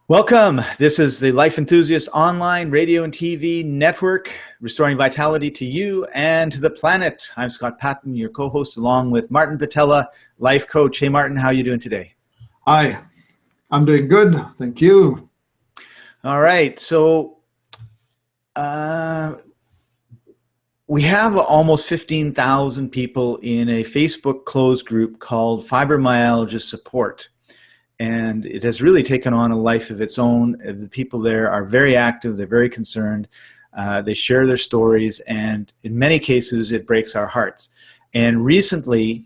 Welcome. This is the Life Enthusiast online radio and TV network, restoring vitality to you and to the planet. I'm Scott Paton, your co-host, along with Martin Pytela, life coach. Hey, Martin, how are you doing today? Hi, I'm doing good. Thank you. All right. So we have almost 15,000 people in a Facebook closed group called Fibromyalgia Support. And it has really taken on a life of its own. The people there are very active. They're very concerned. They share their stories. And in many cases, it breaks our hearts. And recently,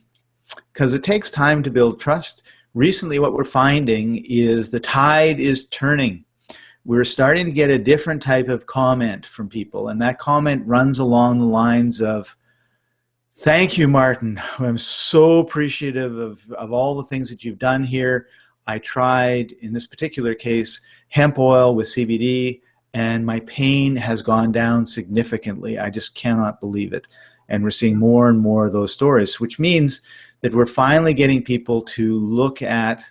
because it takes time to build trust, recently what we're finding is the tide is turning. We're starting to get a different type of comment from people. And that comment runs along the lines of, "Thank you, Martin. I'm so appreciative of all the things that you've done here. I tried, in this particular case, hemp oil with CBD, and my pain has gone down significantly. I just cannot believe it." And we're seeing more and more of those stories, which means that we're finally getting people to look at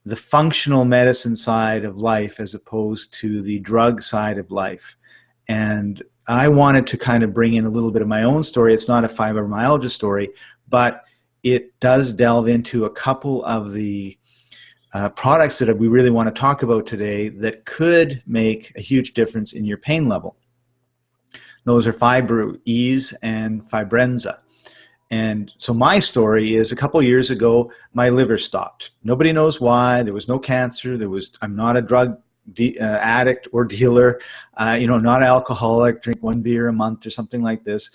the functional medicine side of life as opposed to the drug side of life. And I wanted to kind of bring in a little bit of my own story. It's not a fibromyalgia story, but it does delve into a couple of the products that we really want to talk about today that could make a huge difference in your pain level. Those are Fibro Ease and Fibrenza. And so my story is, a couple years ago, my liver stopped. Nobody knows why. There was no cancer. I'm not a drug addict or dealer, not alcoholic, drink one beer a month or something like this.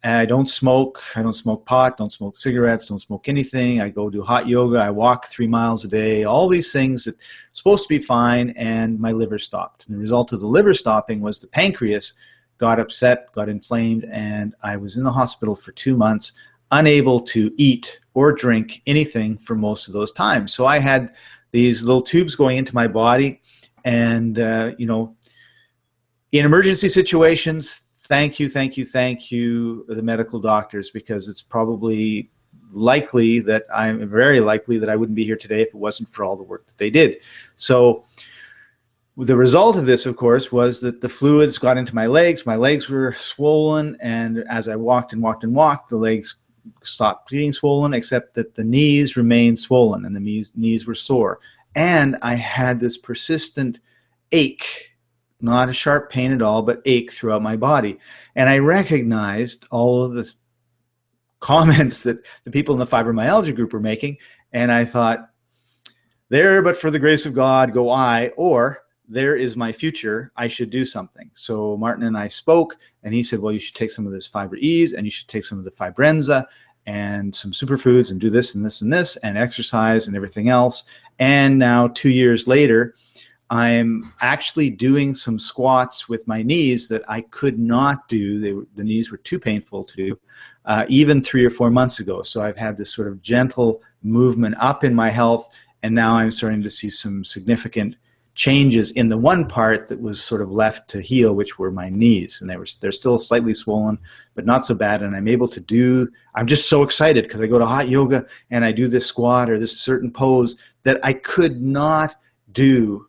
I don't smoke. I don't smoke pot, don't smoke cigarettes, don't smoke anything. I go do hot yoga. I walk 3 miles a day. All these things that are supposed to be fine, and my liver stopped. And the result of the liver stopping was the pancreas got upset, got inflamed, and I was in the hospital for 2 months, unable to eat or drink anything for most of those times. So I had these little tubes going into my body, and in emergency situations, thank you, the medical doctors, because it's probably very likely that I wouldn't be here today if it wasn't for all the work that they did. So the result of this, of course, was that the fluids got into my legs. My legs were swollen, and as I walked, the legs stopped being swollen, except that the knees remained swollen, and the knees were sore. And I had this persistent ache, not a sharp pain at all, but ache throughout my body. And I recognized all of the comments that the people in the fibromyalgia group were making, and I thought, there, but for the grace of God, go I, or there is my future, I should do something. So Martin and I spoke, and he said, well, you should take some of this Fibro Ease, and you should take some of the Fibrenza, and some superfoods, and do this and this and this, and exercise and everything else. And now 2 years later, I'm actually doing some squats with my knees that I could not do. The knees were too painful to do, even 3 or 4 months ago. So I've had this sort of gentle movement up in my health, and now I'm starting to see some significant changes in the one part that was sort of left to heal, which were my knees. And they're still slightly swollen, but not so bad. And I'm able to I'm just so excited because I go to hot yoga and I do this squat or this certain pose that I could not do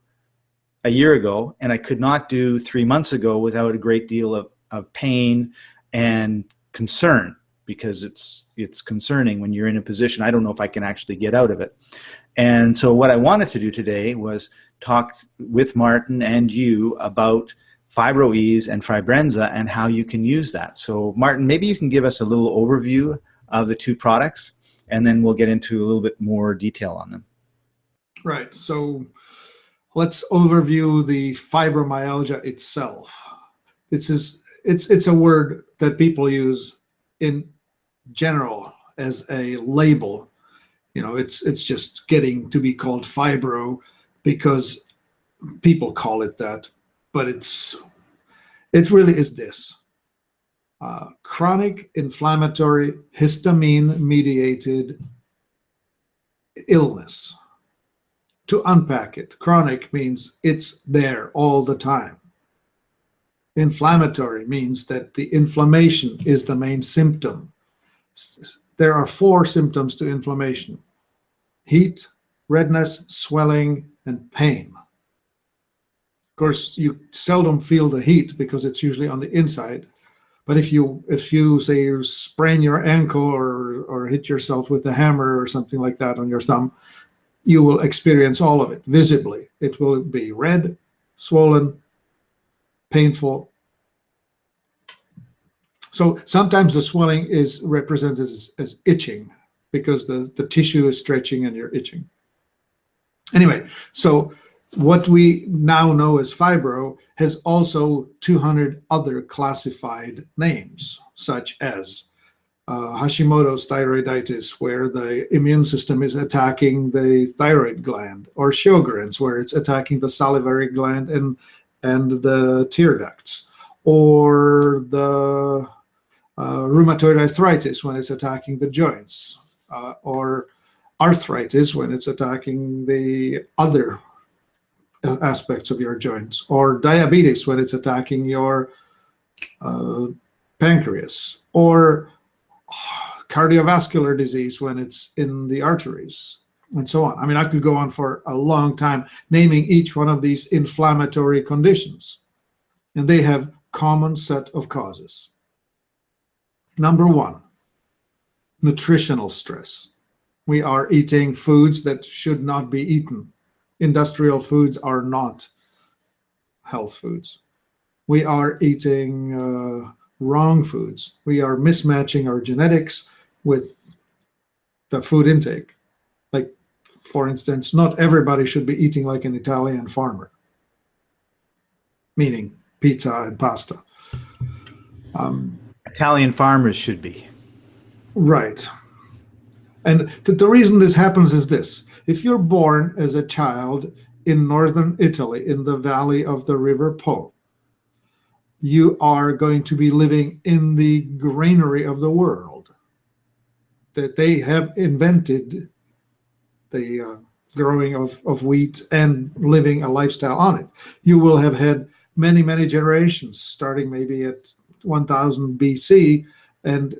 a year ago, and I could not do 3 months ago without a great deal of pain and concern, because it's concerning when you're in a position, I don't know if I can actually get out of it. And so what I wanted to do today was talk with Martin and you about Fibro Ease and Fibrenza and how you can use that. So Martin, maybe you can give us a little overview of the two products, and then we'll get into a little bit more detail on them. Right. So let's overview the fibromyalgia itself. It's a word that people use in general as a label. It's just getting to be called fibro because people call it that, but it really is this chronic inflammatory histamine-mediated illness. To unpack it, chronic means it's there all the time. Inflammatory means that the inflammation is the main symptom. There are 4 symptoms to inflammation: heat, redness, swelling, and pain. Of course, you seldom feel the heat because it's usually on the inside. But if you say you sprain your ankle or hit yourself with a hammer or something like that on your thumb, you will experience all of it visibly. It will be red, swollen, painful. So sometimes the swelling is represented as itching because the tissue is stretching and you're itching. Anyway, so what we now know as fibro has also 200 other classified names, such as Hashimoto's thyroiditis, where the immune system is attacking the thyroid gland, or Sjogren's, where it's attacking the salivary gland and the tear ducts, or the rheumatoid arthritis when it's attacking the joints, or arthritis when it's attacking the other aspects of your joints, or diabetes when it's attacking your pancreas, or cardiovascular disease when it's in the arteries, and so on. I mean, I could go on for a long time naming each one of these inflammatory conditions, and they have common set of causes. Number one, nutritional stress. We are eating foods that should not be eaten. Industrial foods are not health foods. We are eating wrong foods. We are mismatching our genetics with the food intake. Like, for instance, not everybody should be eating like an Italian farmer, meaning pizza and pasta. Italian farmers should be. Right. And the reason this happens is this. If you're born as a child in northern Italy, in the valley of the River Po, you are going to be living in the granary of the world, that they have invented the growing of wheat and living a lifestyle on it. You will have had many, many generations, starting maybe at 1000 BC, and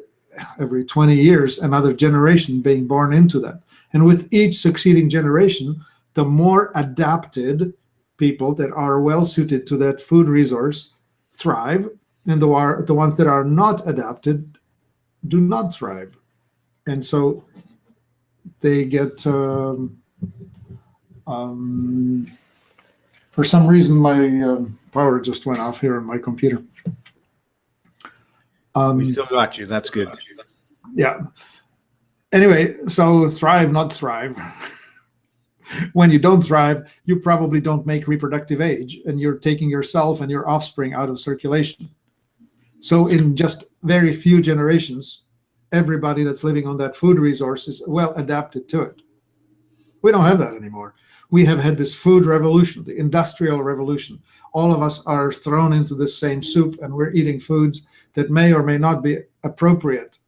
every 20 years, another generation being born into that. And with each succeeding generation, the more adapted people that are well suited to that food resource thrive, and the ones that are not adapted do not thrive. And so they get, for some reason, my power just went off here on my computer. We still got you. That's good. Yeah. Anyway, so thrive, not thrive. When you don't thrive, you probably don't make reproductive age, and you're taking yourself and your offspring out of circulation. So in just very few generations, everybody that's living on that food resource is well adapted to it. We don't have that anymore. We have had this food revolution, the industrial revolution. All of us are thrown into this same soup, and we're eating foods that may or may not be appropriate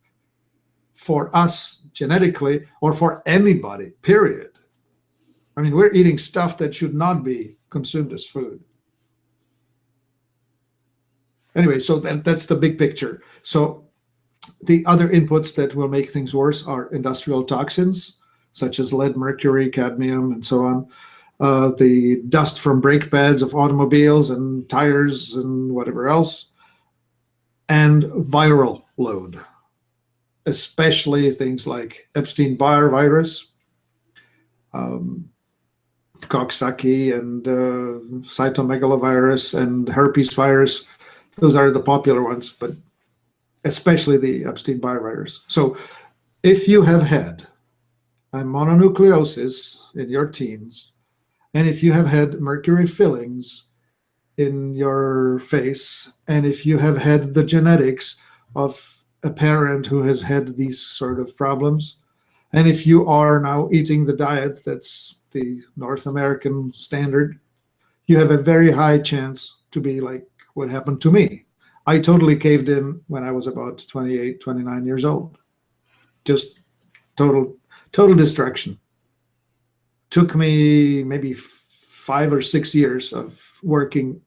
for us genetically or for anybody, period. I mean, we're eating stuff that should not be consumed as food. Anyway, so that's the big picture. So the other inputs that will make things worse are industrial toxins, such as lead, mercury, cadmium, and so on. The dust from brake pads of automobiles and tires and whatever else. And viral load, especially things like Epstein-Barr virus, Coxsackie and cytomegalovirus and herpes virus. Those are the popular ones, but especially the Epstein-Barr virus. So if you have had a mononucleosis in your teens, and if you have had mercury fillings in your face, and if you have had the genetics of a parent who has had these sort of problems, and if you are now eating the diet that's the North American standard, you have a very high chance to be like what happened to me. I totally caved in when I was about 28, 29 years old. Just total destruction. Took me maybe 5 or 6 years of working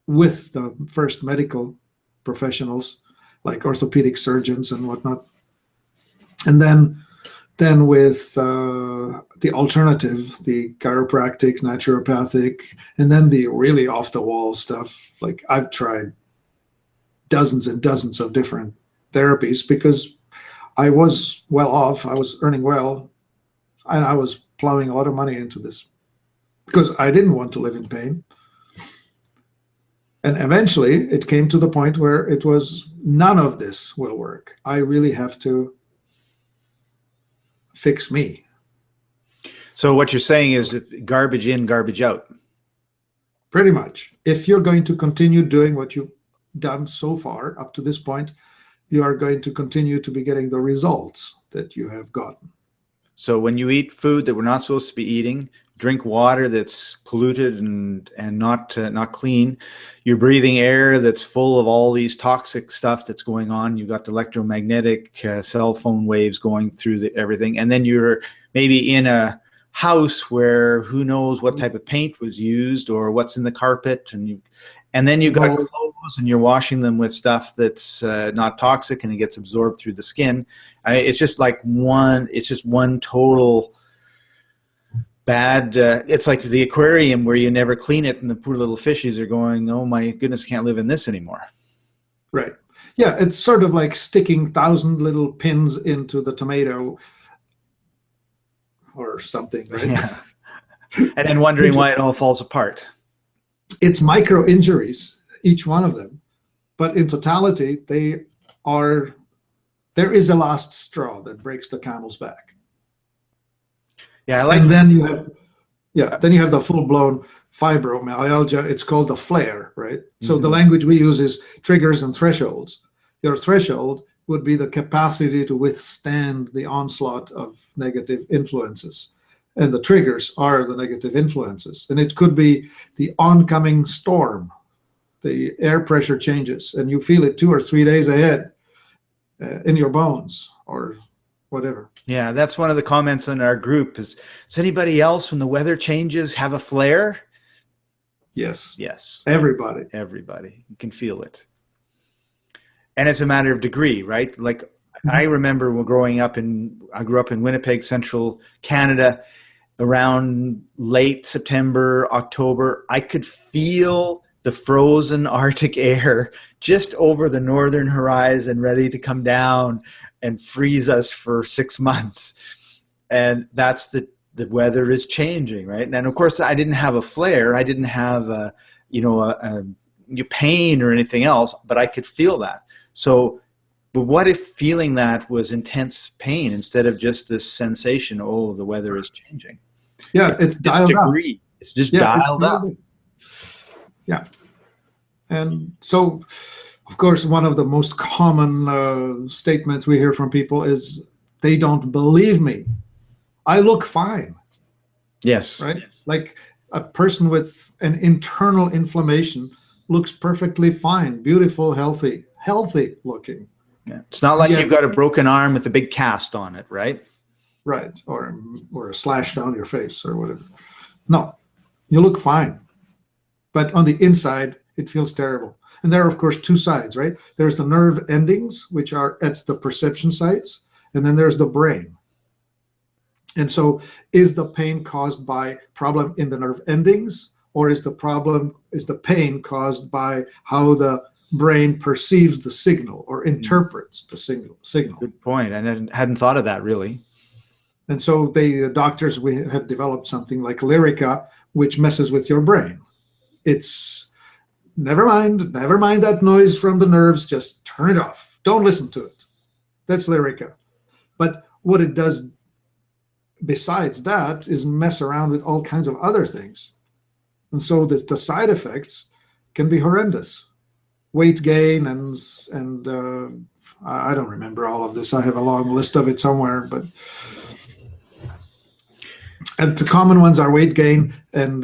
with the first medical professionals like orthopedic surgeons and whatnot. And then then with the alternative, the chiropractic, naturopathic, and then the really off-the-wall stuff. Like I've tried dozens and dozens of different therapies because I was well off, I was earning well, and I was plowing a lot of money into this because I didn't want to live in pain. And eventually it came to the point where it was none of this will work. I really have to fix me. So what you're saying is garbage in, garbage out. Pretty much. If you're going to continue doing what you've done so far up to this point, you are going to continue to be getting the results that you have gotten. So when you eat food that we're not supposed to be eating, drink water that's polluted and not clean, you're breathing air that's full of all these toxic stuff that's going on. You've got the electromagnetic cell phone waves going through everything. And then you're maybe in a house where who knows what type of paint was used or what's in the carpet. And then you've got clothes and you're washing them with stuff that's not toxic and it gets absorbed through the skin. It's just one total bad. It's like the aquarium where you never clean it and the poor little fishies are going, oh my goodness, can't live in this anymore. Right. Yeah, it's sort of like sticking 1,000 little pins into the tomato or something, right? Yeah. And then wondering why it all falls apart. It's micro injuries, each one of them. But in totality, there is a last straw that breaks the camel's back. Yeah, I like. And then you have the full-blown fibromyalgia. It's called the flare, right? So the language we use is triggers and thresholds. Your threshold would be the capacity to withstand the onslaught of negative influences. And the triggers are the negative influences. And it could be the oncoming storm, the air pressure changes, and you feel it 2 or 3 days ahead in your bones or whatever. Yeah, that's one of the comments in our group is, does anybody else when the weather changes have a flare? Yes. Yes. Everybody. Everybody. You can feel it. And it's a matter of degree, right? Like I remember when I grew up in Winnipeg, central Canada, around late September, October, I could feel the frozen Arctic air just over the northern horizon ready to come down and freeze us for 6 months. And that's the weather is changing, right? And of course, I didn't have a flare. I didn't have a pain or anything else, but I could feel that. So, but what if feeling that was intense pain instead of just this sensation, oh, the weather is changing? Yeah, it's dialed up. It's just dialed up. Yeah. And so, of course, one of the most common statements we hear from people is they don't believe me. I look fine. Yes. Right? Yes. Like a person with an internal inflammation looks perfectly fine, beautiful, healthy looking. Yeah. It's not like you've got a broken arm with a big cast on it, right? Right. Or a slash down your face or whatever. No, you look fine. But on the inside, it feels terrible. And there are, of course, two sides, right? There's the nerve endings, which are at the perception sites, and then there's the brain. And so is the pain caused by problem in the nerve endings, or is the pain caused by how the brain perceives the signal or interprets the signal? Good point. I hadn't thought of that, really. And so the doctors, we have developed something like Lyrica, which messes with your brain. It's never mind that noise from the nerves, just turn it off. Don't listen to it. That's Lyrica. But what it does besides that is mess around with all kinds of other things. And so the side effects can be horrendous. Weight gain and I don't remember all of this. I have a long list of it somewhere, but and the common ones are weight gain and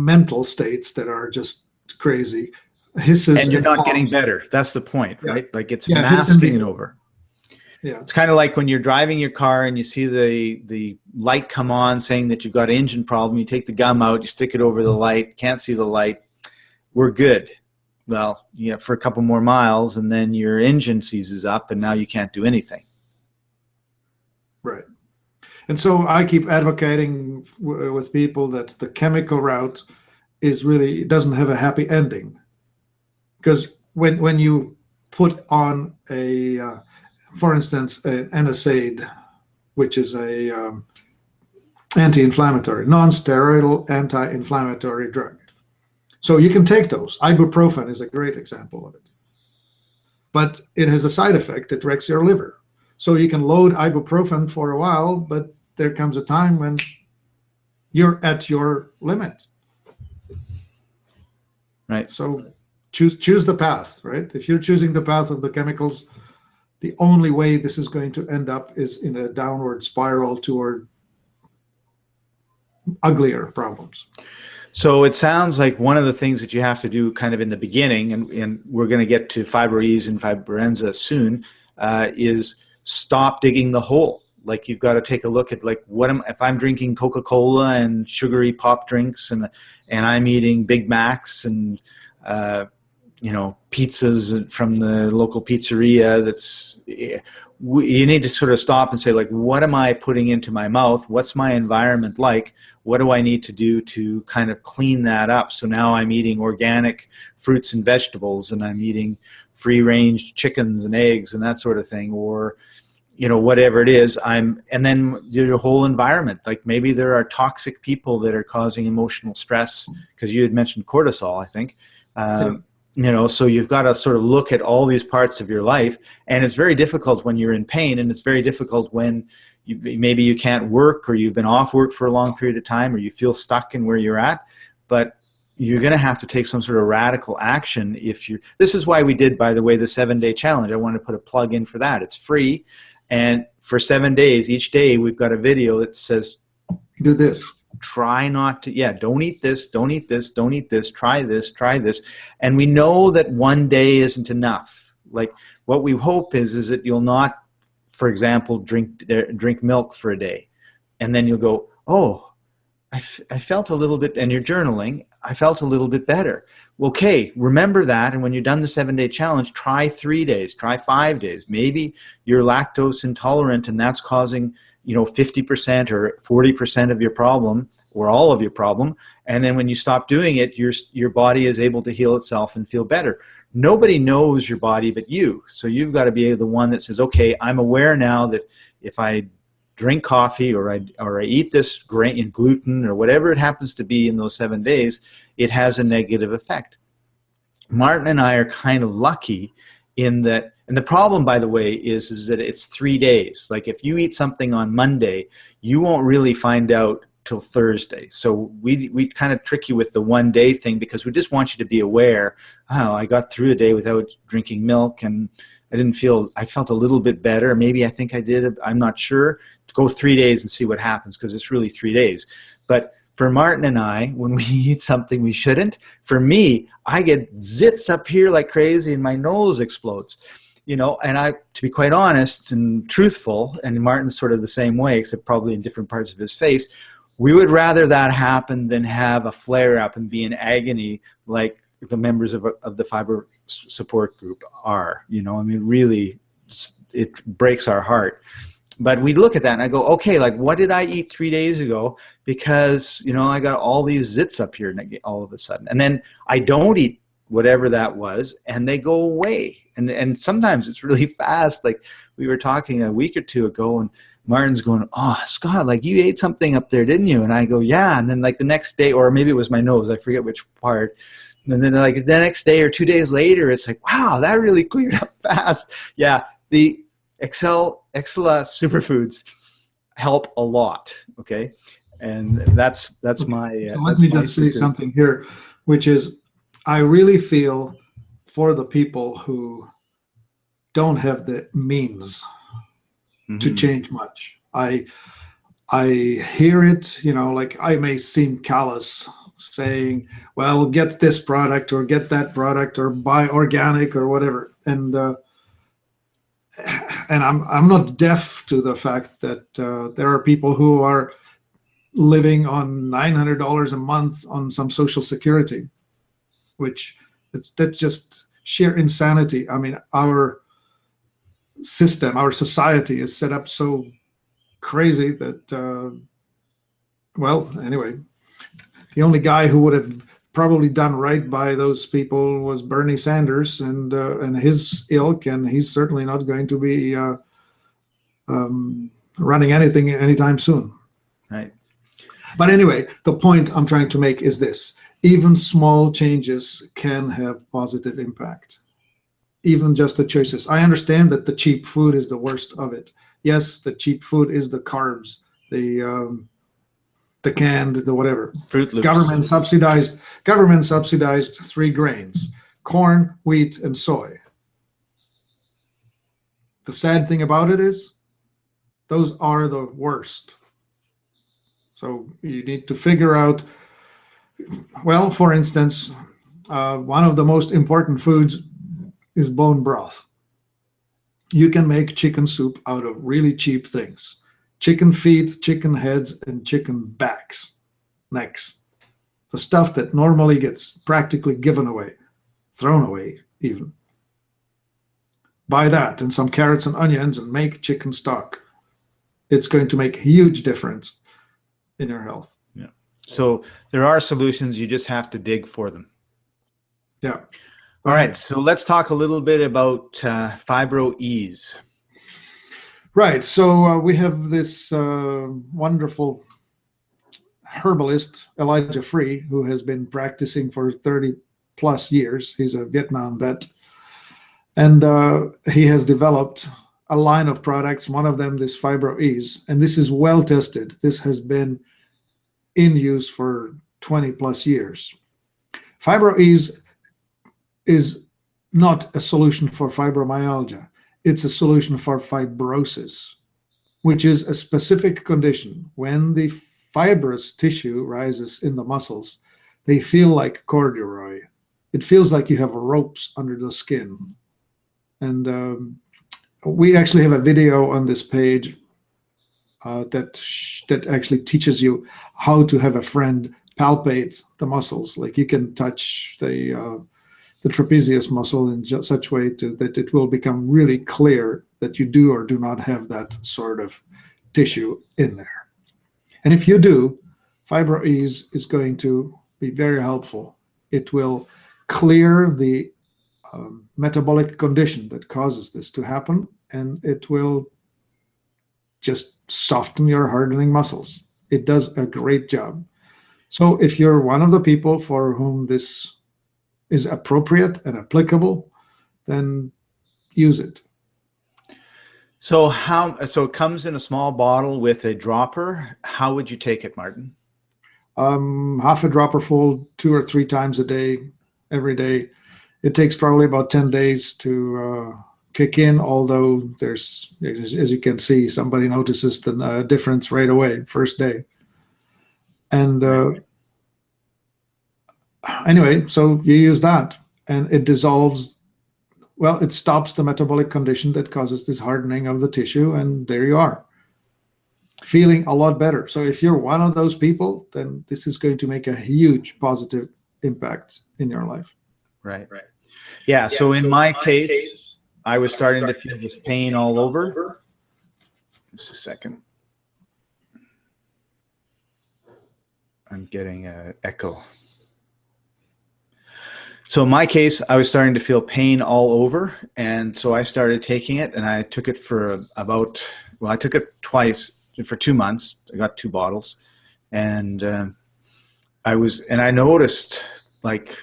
mental states that are just crazy. Hisses and you're not getting better. That's the point, right? Like it's Yeah, masking it over. Yeah. It's kind of like when you're driving your car and you see the light come on saying that you've got an engine problem. You take the gum out, you stick it over the light, can't see the light. We're good. Well, for a couple more miles, and then your engine seizes up, and now you can't do anything. Right. And so I keep advocating with people that the chemical route is really, it doesn't have a happy ending. Because when you put on a, for instance, an NSAID, which is a anti-inflammatory, non-steroidal anti-inflammatory drug. So you can take those. Ibuprofen is a great example of it. But it has a side effect that wrecks your liver. So you can load ibuprofen for a while, but there comes a time when you're at your limit. Right. So choose the path, right? If you're choosing the path of the chemicals, the only way this is going to end up is in a downward spiral toward uglier problems. So it sounds like one of the things that you have to do kind of in the beginning, and we're going to get to fibroids and fibrenza soon, is stop digging the hole. Like you've got to take a look at like if I'm drinking Coca-Cola and sugary pop drinks and I'm eating Big Macs and pizzas from the local pizzeria, you need to sort of stop and say, like, what am I putting into my mouth? What's my environment like? What do I need to do to kind of clean that up? So now I'm eating organic fruits and vegetables, and I'm eating free-range chickens and eggs and that sort of thing, or whatever it is. And then your whole environment, like maybe there are toxic people that are causing emotional stress, because you had mentioned cortisol, I think. So you've got to sort of look at all these parts of your life, and it's very difficult when you're in pain, and it's very difficult when maybe you can't work, or you've been off work for a long period of time, or you feel stuck in where you're at. But you're going to have to take some sort of radical action this is why we did, by the way, the 7-day challenge. I want to put a plug in for that. It's free, and for 7 days, each day we've got a video that says, do this. Try not to, don't eat this, don't eat this, don't eat this, try this, try this. And we know that one day isn't enough. Like what we hope is that you'll not, for example, drink milk for a day. And then you'll go, oh, I felt a little bit, and you're journaling, I felt a little bit better. Okay, remember that, and when you're done the 7-day challenge, try 3 days, try 5 days. Maybe you're lactose intolerant, and that's causing 50% or 40% of your problem, or all of your problem, and then when you stop doing it, your body is able to heal itself and feel better. Nobody knows your body but you, so you've got to be the one that says, okay, I'm aware now that if I drink coffee or I eat this grain and gluten or whatever it happens to be in those 7 days, it has a negative effect. Martin and I are kind of lucky in that. And the problem, by the way, is that it's 3 days. Like if you eat something on Monday, you won't really find out till Thursday. So we kind of trick you with the 1 day thing, because we just want you to be aware, oh, I got through a day without drinking milk, and I felt a little bit better. Maybe I think I did, I'm not sure. Go 3 days and see what happens, because it's really 3 days. But for Martin and I, when we eat something we shouldn't, for me, I get zits up here like crazy and my nose explodes. And to be quite honest and truthful, and Martin's sort of the same way, except probably in different parts of his face, we would rather that happen than have a flare-up and be in agony like the members of the fiber support group are. Really, it breaks our heart. But we look at that and I go, okay, like what did I eat 3 days ago? Because, I got all these zits up here all of a sudden. And then I don't eat whatever that was, and they go away. And sometimes it's really fast. Like we were talking a week or two ago, and Martin's going, oh, Scott, like you ate something up there, didn't you? And I go, yeah. And then like the next day, or maybe it was my nose, I forget which part. And then like the next day or 2 days later, it's like, wow, that really cleared up fast. Yeah, the Excella superfoods help a lot, okay? And that's my... So let me just say something here, which is I really feel for the people who don't have the means to change much. I hear it, like I may seem callous saying, well, get this product or get that product or buy organic or whatever. And I'm not deaf to the fact that there are people who are living on $900 a month on some Social Security, that's just sheer insanity. I mean, our system, our society is set up so crazy that, well, anyway, the only guy who would have probably done right by those people was Bernie Sanders and his ilk, and he's certainly not going to be running anything anytime soon. Right. But anyway, the point I'm trying to make is this: even small changes can have positive impact. Even just the choices. I understand that the cheap food is the worst of it. Yes, the cheap food is the carbs, the canned, the whatever. Fruit Loops. Government subsidized 3 grains: corn, wheat, and soy. The sad thing about it is those are the worst. So you need to figure out, well, for instance, one of the most important foods is bone broth. You can make chicken soup out of really cheap things: chicken feet, chicken heads, and chicken necks. The stuff that normally gets practically given away, thrown away even. Buy that and some carrots and onions and make chicken stock. It's going to make a huge difference in your health. Yeah. So there are solutions. You just have to dig for them. Yeah. All right. So let's talk a little bit about Fibro Ease. Right. So we have this wonderful herbalist, Elijah Free, who has been practicing for 30 plus years. He's a Vietnam vet. And he has developed a line of products, one of them this Fibro Ease. And this is well tested. This has been in use for 20 plus years. Fibro Ease is not a solution for fibromyalgia. It's a solution for fibrosis, which is a specific condition. When the fibrous tissue rises in the muscles, they feel like corduroy. It feels like you have ropes under the skin. And we actually have a video on this page that actually teaches you how to have a friend palpate the muscles. Like you can touch the trapezius muscle in such way that it will become really clear that you do or do not have that sort of tissue in there. And if you do, Fibro Ease is going to be very helpful. It will clear the metabolic condition that causes this to happen, and it will just soften your hardening muscles. It does a great job. So if you're one of the people for whom this is appropriate and applicable, then use it. So it comes in a small bottle with a dropper. How would you take it, Martin? Half a dropper full 2 or 3 times a day, every day. It takes probably about 10 days to kick in, although there's, as you can see, somebody notices the difference right away, first day. And anyway, so you use that, and it dissolves, well, it stops the metabolic condition that causes this hardening of the tissue, and there you are, feeling a lot better. So if you're one of those people, then this is going to make a huge positive impact in your life. Right. Yeah, so in my case, I was starting to feel this pain all over. Just a second. I'm getting an echo. So in my case, I was starting to feel pain all over, and so I started taking it, and I took it for I took it twice for 2 months. I got 2 bottles, and I noticed like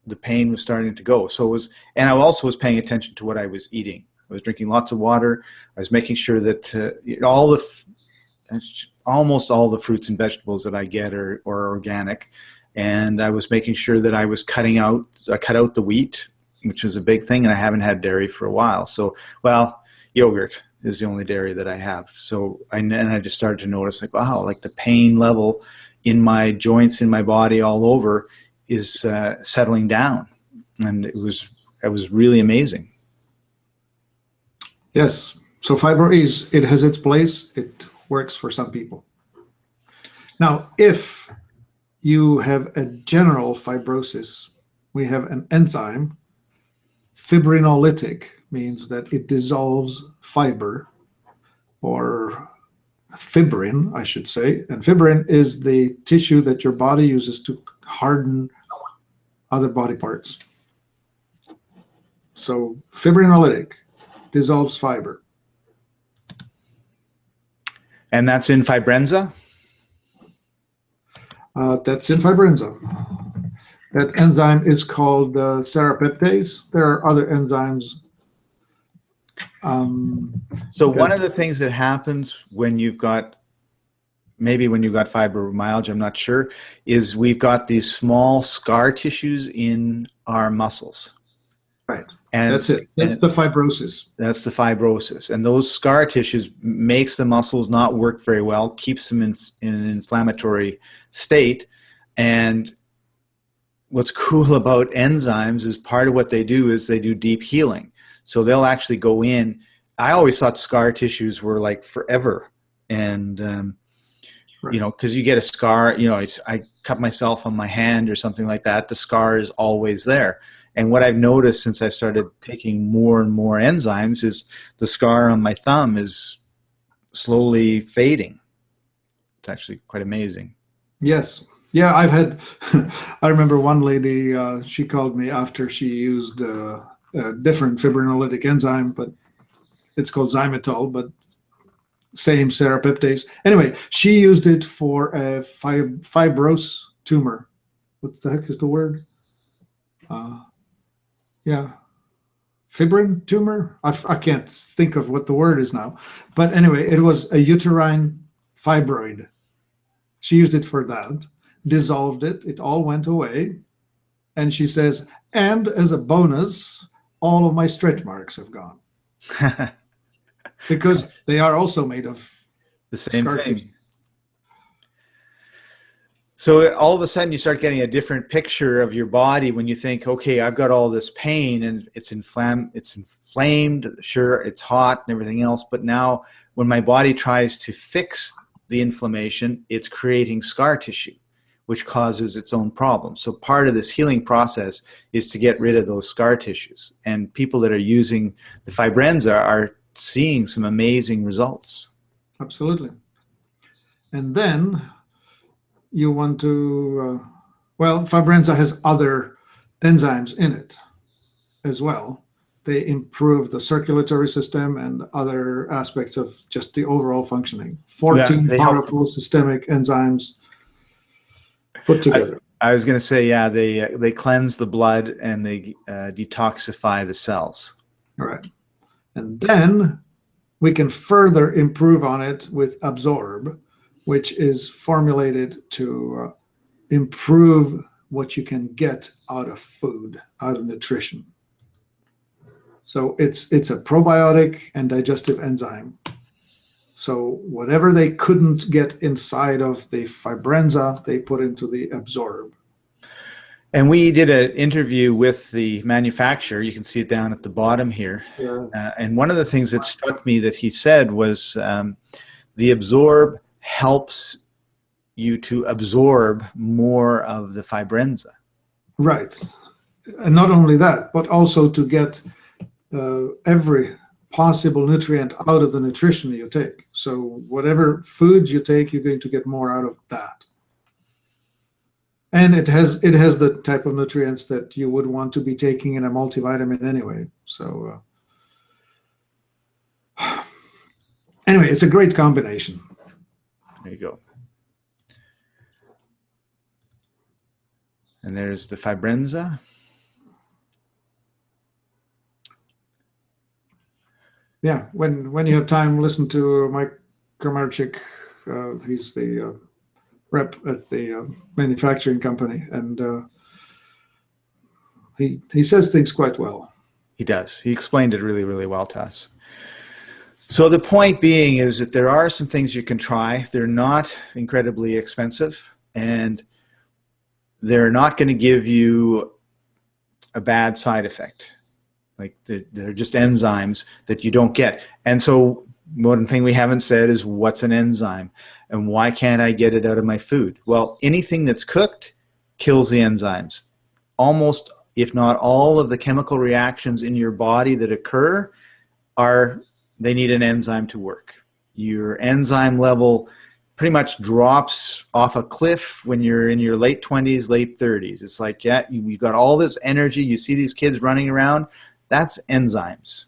the pain was starting to go. So and I also was paying attention to what I was eating. I was drinking lots of water. I was making sure that almost all the fruits and vegetables that I get are organic. And I was making sure that I was cut out the wheat, which was a big thing, and I haven't had dairy for a while. So, well, yogurt is the only dairy that I have. So I just started to notice, like, wow, like the pain level in my joints, in my body, all over is settling down, and it was really amazing. Yes. So Fibro Ease, it has its place. It works for some people. Now, if you have a general fibrosis, we have an enzyme. Fibrinolytic means that it dissolves fiber or fibrin, I should say. And fibrin is the tissue that your body uses to harden other body parts. So fibrinolytic dissolves fiber. And that's in Fibrenza? That's in Fibrenza. That enzyme is called serrapeptase. There are other enzymes. So one of the things that happens when you've got, maybe when you've got fibromyalgia, I'm not sure, is we've got these small scar tissues in our muscles. Right. And that's it. That's the fibrosis. That's the fibrosis. And those scar tissues makes the muscles not work very well, keeps them in an inflammatory state. And what's cool about enzymes is part of what they do is they do deep healing. So they'll actually go in. I always thought scar tissues were like forever. And, right. you know, because you get a scar, you know, I cut myself on my hand or something like that. The scar is always there. And what I've noticed since I started taking more and more enzymes is the scar on my thumb is slowly fading. It's actually quite amazing. Yes. Yeah, I've had, I remember one lady, she called me after she used a different fibrinolytic enzyme, but it's called xylitol, but same serrapeptase. Anyway, she used it for a fibrous tumor. What the heck is the word? Yeah, fibrin tumor. I can't think of what the word is now, but anyway, it was a uterine fibroid. She used it for that, dissolved it. It all went away, and she says, and as a bonus, all of my stretch marks have gone because they are also made of the same thing. So all of a sudden you start getting a different picture of your body when you think, okay, I've got all this pain and it's inflamed, sure, it's hot and everything else, but now when my body tries to fix the inflammation, it's creating scar tissue, which causes its own problems. So part of this healing process is to get rid of those scar tissues. And people that are using the Fibrenza are seeing some amazing results. Absolutely. And then you want to, well, Fibrenza has other enzymes in it as well. They improve the circulatory system and other aspects of just the overall functioning. 14 powerful systemic enzymes put together. I was going to say, yeah, they cleanse the blood and they detoxify the cells. All right. And then we can further improve on it with Absorb, which is formulated to improve what you can get out of food, out of nutrition. So it's a probiotic and digestive enzyme. So whatever they couldn't get inside of the Fibrenza, they put into the Absorb. And we did an interview with the manufacturer. You can see it down at the bottom here. Yes. And one of the things that struck me that he said was the Absorb helps you to absorb more of the Fibrenza. Right. And not only that, but also to get every possible nutrient out of the nutrition you take. So whatever food you take, you're going to get more out of that. And it has the type of nutrients that you would want to be taking in a multivitamin anyway. So anyway, it's a great combination. There you go. And there's the Fibrenza. Yeah, when you have time, listen to Mike Kramarczyk. He's the rep at the manufacturing company, and he says things quite well. He does. He explained it really, really well to us. So the point being is that there are some things you can try. They're not incredibly expensive, and they're not going to give you a bad side effect. Like they're just enzymes that you don't get. And so one thing we haven't said is what's an enzyme and why can't I get it out of my food? Well, anything that's cooked kills the enzymes. Almost, if not all of the chemical reactions in your body that occur they need an enzyme to work. your enzyme level pretty much drops off a cliff when you're in your late 20s, late 30s. It's like, yeah, you got all this energy. You see these kids running around. That's enzymes,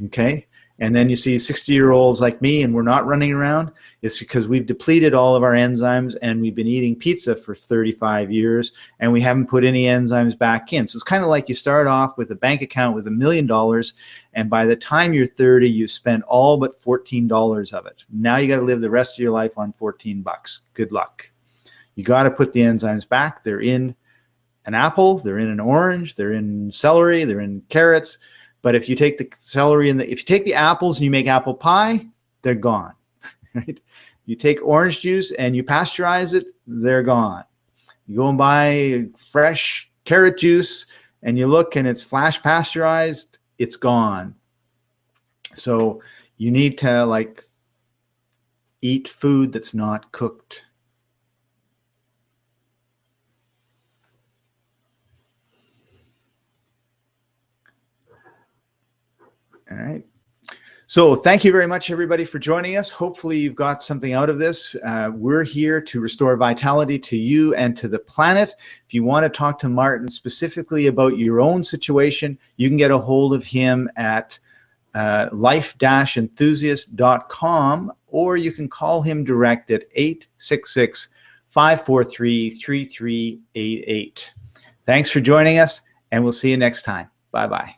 okay? And then you see 60-year-olds like me, and we're not running around. It's because we've depleted all of our enzymes, and we've been eating pizza for 35 years, and we haven't put any enzymes back in. So it's kind of like you start off with a bank account with $1 million, and by the time you're 30, you've spent all but $14 of it. Now you got to live the rest of your life on 14 bucks. Good luck. You got to put the enzymes back. They're in an apple, they're in an orange, they're in celery, they're in carrots. But if you take the celery and if you take the apples and you make apple pie, they're gone. Right? You take orange juice and you pasteurize it, they're gone. You go and buy fresh carrot juice and you look and it's flash pasteurized, it's gone. So you need to like eat food that's not cooked. All right. So thank you very much, everybody, for joining us. Hopefully you've got something out of this. We're here to restore vitality to you and to the planet. If you want to talk to Martin specifically about your own situation, you can get a hold of him at life-enthusiast.com, or you can call him direct at 866-543-3388. Thanks for joining us, and we'll see you next time. Bye-bye.